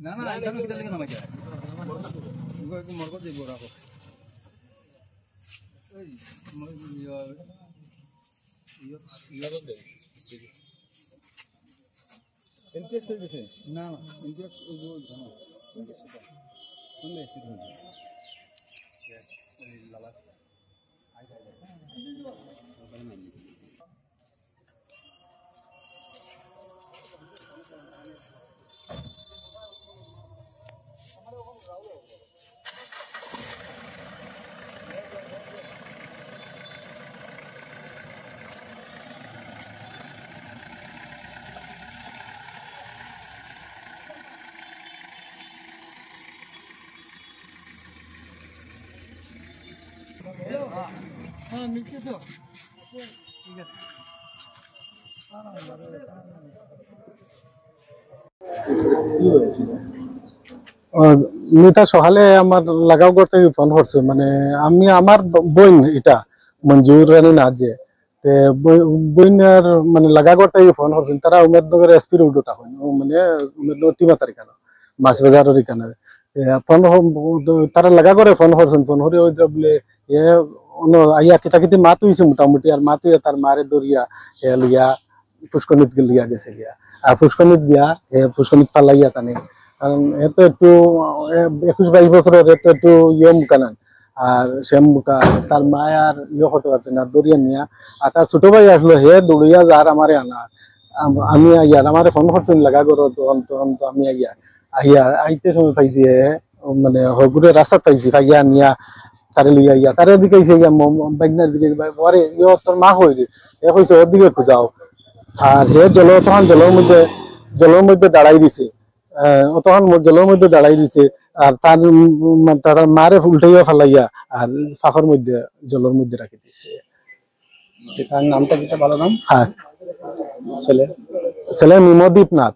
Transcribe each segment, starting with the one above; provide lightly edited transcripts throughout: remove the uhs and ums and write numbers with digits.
না না এখানে কিটা লাগে নামাই যায় একটু মরকত দিব রাখো এই ইন্টারেস্ট হয়েছে না না ইন্টারেস্ট ওই যে জানো শুনলে এসে হয়েছে লালা হ্যাঁ নিচে তো ঠিক আছে মিতা সকালে আমার লাগাও করতে ফোন করছে মানে আমি আমার বোন এটা মঞ্জুর রানী না যে বইনার মানে লাগা করতে ফোন করছেন তারা উমেদনগর এসপি রোড তখন মানে উমেদনগর টিমাতার এখানে মাছ বাজারের এখানে ফোন তারা লাগা করে ফোন করছেন ফোন করে ওই বলে এ আইয়া কিতা কিতি মাত হয়েছে মোটামুটি আর মাত হইয়া তার মারে দরিয়া লিয়া পুষ্করণীত লিয়া গেছে গিয়া আর পুষ্করণীত গিয়া পুষ্করণীত ফালাইয়া তানে কারণ এত একটু 21-22 বছরের এত একটু ইয়ম কানান আর শ্যাম মুখা তার মায় আর ইয়ে করতে পারছে না দরিয়া নিয়া আর তার ছোট ভাই আসলো হে দৌড়িয়া যার আমারে আনা আমি আইয়ার আমারে ফোন করছেন লাগা করো তখন তখন তো আমি আইতে সময় পাইছি মানে হরপুরে রাস্তা পাইছি পাইয়া নিয়া তারে লইয়া ইয়া তারে দিকে বাইকনার দিকে আরে ইয়ে তোর মা হই রে এ কইছে ওর দিকে খুঁজাও আর হে তখন জলের মধ্যে দাঁড়াই দিছে তখন জলের মধ্যে দাঁড়াই দিছে আর তার মারে উল্টাইয়া ফেলাইয়া আর ফাঁকর মধ্যে জলের মধ্যে রাখি দিছে তার নামটা কিটা ভালো নাম হ্যাঁ ছেলে মিমদীপ নাথ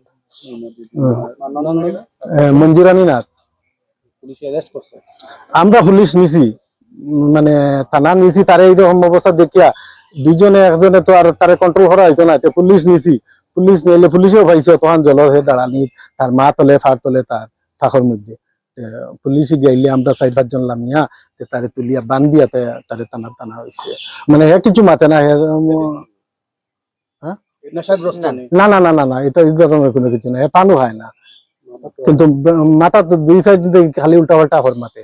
মঞ্জুরানী নাথ পুলিশ অ্যারেস্ট করছে আমরা পুলিশ নিছি মানে থানা নিছি তারে এইরকম অবস্থা দেখিয়া দুইজনে একজনে তো আর তারে কন্ট্রোল করা হইতো না পুলিশ নিছি পুলিশ নিলে পুলিশও পাইছে তখন জল হে দাঁড়ানি তার মা তলে ফার তলে তার ফাঁকর মধ্যে পুলিশে গাইলে আমরা 4-5 জন লামিয়া তারে তুলিয়া বান্ধিয়া তারে টানা হয়েছে মানে কিছু মাতে না না না না না না এটা এই ধরনের কোনো কিছু না পানও হয় না কিন্তু মাথা তো দুই সাইড খালি উল্টা পাল্টা হর মাতে